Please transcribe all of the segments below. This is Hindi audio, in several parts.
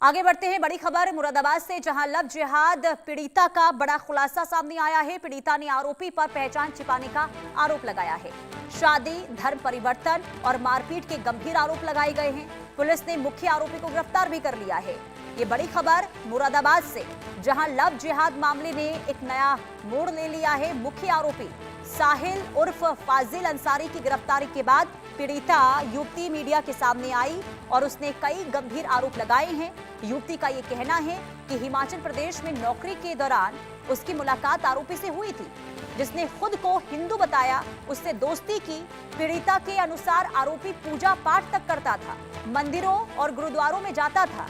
आगे बढ़ते हैं। बड़ी खबर मुरादाबाद से, जहां लव जिहाद पीड़िता का बड़ा खुलासा सामने आया है। पीड़िता ने आरोपी पर पहचान छिपाने का आरोप लगाया है। शादी, धर्म परिवर्तन और मारपीट के गंभीर आरोप लगाए गए हैं। पुलिस ने मुख्य आरोपी को गिरफ्तार भी कर लिया है। ये बड़ी खबर मुरादाबाद से, जहां लव जिहाद मामले ने एक नया मोड़ ले लिया है। मुख्य आरोपी साहिल उर्फ फाजिल अंसारी की गिरफ्तारी के बाद पीड़िता युवती मीडिया के सामने आई और उसने कई गंभीर आरोप लगाए हैं। युवती का यह कहना है कि हिमाचल प्रदेश में नौकरी के दौरान उसकी मुलाकात आरोपी से हुई थी, जिसने खुद को हिंदू बताया, उससे दोस्ती की। पीड़िता के अनुसार आरोपी पूजा पाठ तक करता था, मंदिरों और गुरुद्वारों में जाता था,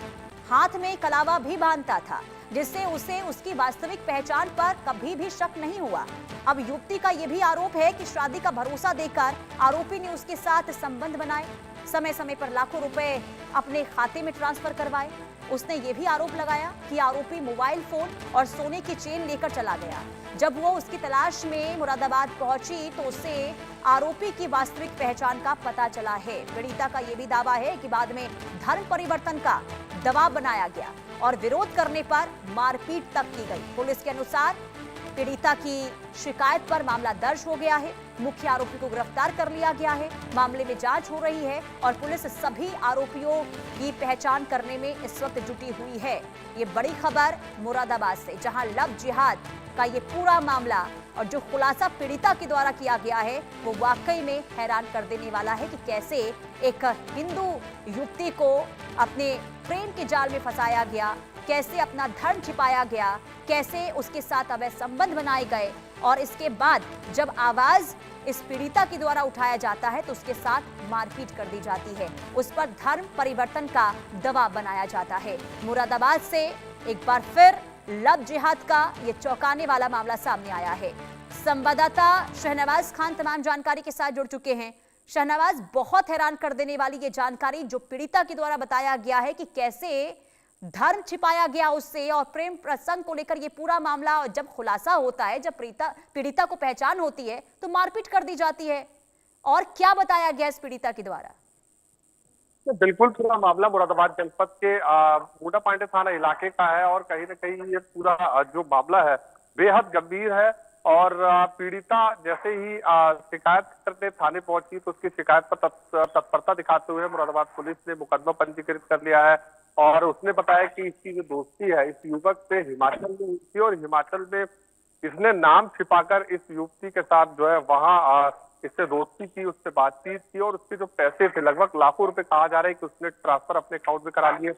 हाथ में कलावा भी बांधता था, जिससे उसे उसकी वास्तविक पहचान पर कभी भी शक नहीं हुआ। अब युवती का यह भी आरोप है कि शादी का भरोसा देकर आरोपी ने उसके साथ संबंध बनाए, समय समय पर लाखों रुपए अपने खाते में ट्रांसफर करवाए। उसने यह भी आरोप लगाया कि आरोपी मोबाइल फोन और सोने की चेन लेकर चला गया। जब वो उसकी तलाश में मुरादाबाद पहुंची तो उसे आरोपी की वास्तविक पहचान का पता चला है। पीड़िता का यह भी दावा है कि बाद में धर्म परिवर्तन का दबाव बनाया गया और विरोध करने पर मारपीट तक की गई। पुलिस के अनुसार पीड़िता की शिकायत पर मामला दर्ज हो गया है। मुख्य आरोपी को गिरफ्तार कर लिया गया है। मामले में जांच हो रही है और पुलिस सभी आरोपियों की पहचान करने में इस वक्त जुटी हुई है। ये बड़ी खबर मुरादाबाद से, जहां लव जिहाद का ये पूरा मामला और जो खुलासा पीड़िता के द्वारा किया गया है वो वाकई में हैरान कर देने वाला है कि कैसे एक हिंदू युवती को अपने प्रेम के जाल में फंसाया गया, कैसे अपना धर्म छिपाया गया, कैसे उसके साथ अवैध संबंध बनाए गए और इसके बाद जब आवाज इस पीड़िता के द्वारा उठाया जाता है तो उसके साथ मारपीट कर दी जाती है, उस पर धर्म परिवर्तन का दबाव बनाया जाता है। मुरादाबाद से एक बार फिर लव जिहाद का ये चौंकाने वाला मामला सामने आया है। संवाददाता शहनवाज खान तमाम जानकारी के साथ जुड़ चुके हैं। शहनवाज, बहुत हैरान कर देने वाली ये जानकारी जो पीड़िता के द्वारा बताया गया है कि कैसे धर्म छिपाया गया उससे और प्रेम प्रसंग को लेकर ये पूरा मामला, और जब खुलासा होता है, जब पीड़िता को पहचान होती है तो मारपीट कर दी जाती है। और क्या बताया गया इस पीड़िता के द्वारा? तो बिल्कुल पूरा मामला मुरादाबाद जनपद के बूढ़ा पांडे थाना इलाके का है और कहीं ना कहीं ये पूरा जो मामला है बेहद गंभीर है। और पीड़िता जैसे ही शिकायत करने थाने पहुंची तो उसकी शिकायत पर तत्परता दिखाते हुए मुरादाबाद पुलिस ने मुकदमा पंजीकृत कर लिया है। और उसने बताया कि इसकी जो दोस्ती है इस युवक से हिमाचल में हुई थी और हिमाचल में इसने नाम छिपाकर इस युवती के साथ जो है वहां इससे दोस्ती की, उससे बातचीत की और उसके जो पैसे थे लगभग लाखों रुपए कहा जा रहा है कि उसने ट्रांसफर अपने अकाउंट में करा लिए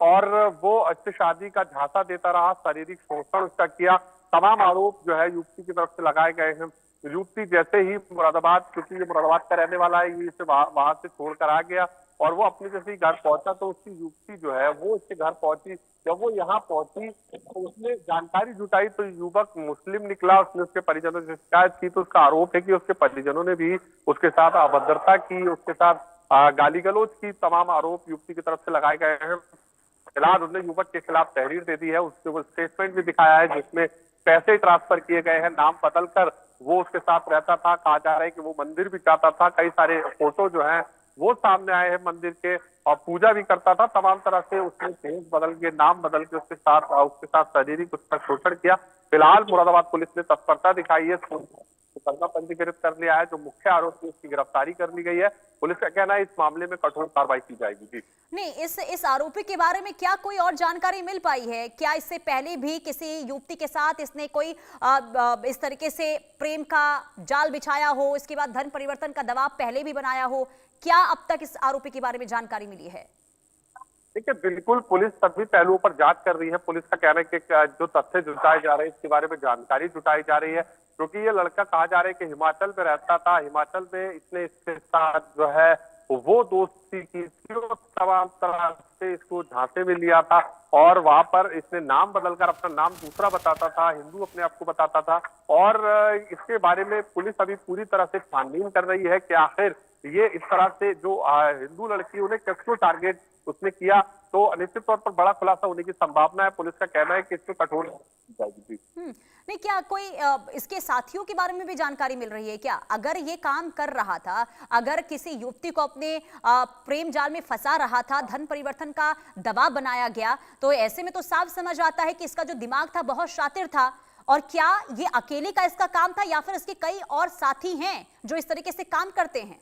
और वो अच्छी शादी का झांसा देता रहा, शारीरिक शोषण उसका किया। तमाम आरोप जो है युवती की तरफ से लगाए गए हैं। युवती जैसे ही मुरादाबाद, क्योंकि ये मुरादाबाद का रहने वाला है, ये इसे वहां से छोड़कर आ गया और वो अपने जैसे ही घर पहुंचा तो उसकी युवती जो है वो उसके घर पहुंची। जब वो यहाँ पहुंची तो उसने जानकारी जुटाई तो युवक मुस्लिम निकला। उसने उसके परिजनों से शिकायत की तो उसका आरोप है कि उसके परिजनों ने भी उसके साथ अभद्रता की, उसके साथ गाली गलौज की। तमाम आरोप युवती की तरफ से लगाए गए हैं। फिलहाल उसने युवक के खिलाफ तहरीर दे दी है, उसके वो स्टेटमेंट भी दिखाया है जिसमें पैसे ट्रांसफर किए गए हैं, नाम बदलकर वो उसके साथ रहता था। कहा जा रहा है कि वो मंदिर भी जाता था, कई सारे फोटो जो हैं वो सामने आए हैं मंदिर के, और पूजा भी करता था। तमाम तरह से उसने भेष बदल के, नाम बदल के उसके साथ शारीरिक उसका शोषण किया। फिलहाल मुरादाबाद पुलिस ने तत्परता दिखाई है, मुकदमा पंजीकृत कर लिया है। जो मुख्य आरोपी उसकी गिरफ्तारी कर ली गई है। पुलिस का कहना है इस मामले में कठोर कार्रवाई की जाएगी। जी नहीं, इस आरोपी के बारे में क्या कोई और जानकारी मिल पाई है? क्या इससे पहले भी किसी युवती के साथ इसने कोई इस तरीके से प्रेम का जाल बिछाया हो, इसके बाद धर्म परिवर्तन का दबाव पहले भी बनाया हो? क्या अब तक इस आरोपी के बारे में जानकारी मिली है? देखिए, बिल्कुल पुलिस सभी पहलुओं पर जांच कर रही है। पुलिस का कहना है कि जो तथ्य जुटाए जा रहे हैं इसके बारे में जानकारी जुटाई जा रही है, क्योंकि ये लड़का कहा जा रहा है कि हिमाचल में रहता था, हिमाचल में इसने इसके साथ जो है वो दोस्ती की थी और तमाम तरह से इसको झांसे में लिया था और वहां पर इसने नाम बदलकर अपना नाम दूसरा बताता था, हिंदू अपने आप को बताता था। और इसके बारे में पुलिस अभी पूरी तरह से छानबीन कर रही है कि आखिर ये इस तरह से जो हिंदू लड़की उन्हें किसको टारगेट उसने किया, तो निश्चित तौर पर बड़ा खुलासा होने की संभावना है। पुलिस का कहना है कि इसमें कठोर जाएगी। जी। नहीं, क्या कोई इसके साथियों के बारे में भी जानकारी मिल रही है क्या? अगर ये काम कर रहा था, अगर किसी युवती को अपने प्रेम जाल में फंसा रहा था, धन परिवर्तन का दबाव बनाया गया, तो ऐसे में तो साफ समझ आता है कि इसका जो दिमाग था बहुत शातिर था। और क्या ये अकेले का इसका काम था या फिर इसके कई और साथी हैं जो इस तरीके से काम करते हैं?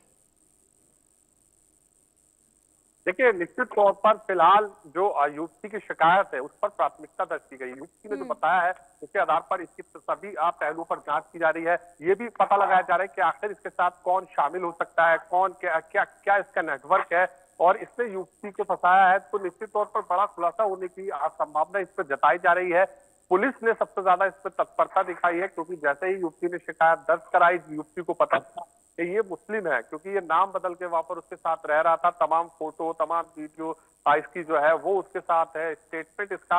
देखिए, निश्चित तौर पर फिलहाल जो युवती की शिकायत है उस पर प्राथमिकता दर्ज की गई। युवती ने जो बताया है उसके आधार पर इसकी सभी पहलुओं पर जांच की जा रही है। ये भी पता लगाया जा रहा है कि आखिर इसके साथ कौन शामिल हो सकता है, कौन क्या क्या क्या इसका नेटवर्क है और इसने युवती को फंसाया है। तो निश्चित तौर पर बड़ा खुलासा होने की संभावना इस पर जताई जा रही है। पुलिस ने सबसे ज्यादा इस पर तत्परता दिखाई है, क्योंकि जैसे ही युवती ने शिकायत दर्ज कराई, युवती को पता था कि ये मुस्लिम है, क्योंकि ये नाम बदल के वहां पर उसके साथ रह रहा था। तमाम फोटो, तमाम वीडियो इसकी जो है वो उसके साथ है। स्टेटमेंट इसका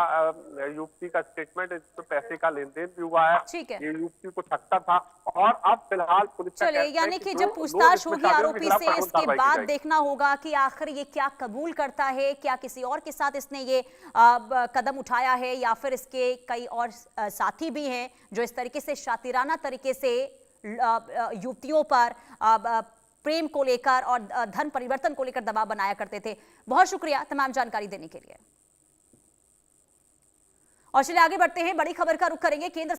युवती का स्टेटमेंट, इस पे पैसे का लेन देन भी हुआ है। ठीक है। ये युवती को ठगता था और अब फिलहाल पुलिस का चलिए, कहना है यानी कि जो जब लोग पूछताछ इसमें होगी शामिल हैं, आरोपी उनके खिलाफ से, कानूनी इसके कार्रवाई की बाद जाएगी। देखना होगा कि आखिर ये क्या कबूल करता है, क्या किसी और के साथ इसने ये कदम उठाया है या फिर इसके कई और साथी भी हैं जो इस तरीके से शातिराना तरीके से युवतियों पर प्रेम को लेकर और धन परिवर्तन को लेकर दबाव बनाया करते थे। बहुत शुक्रिया तमाम जानकारी देने के लिए। और चलिए आगे बढ़ते हैं, बड़ी खबर का रुख करेंगे। केंद्र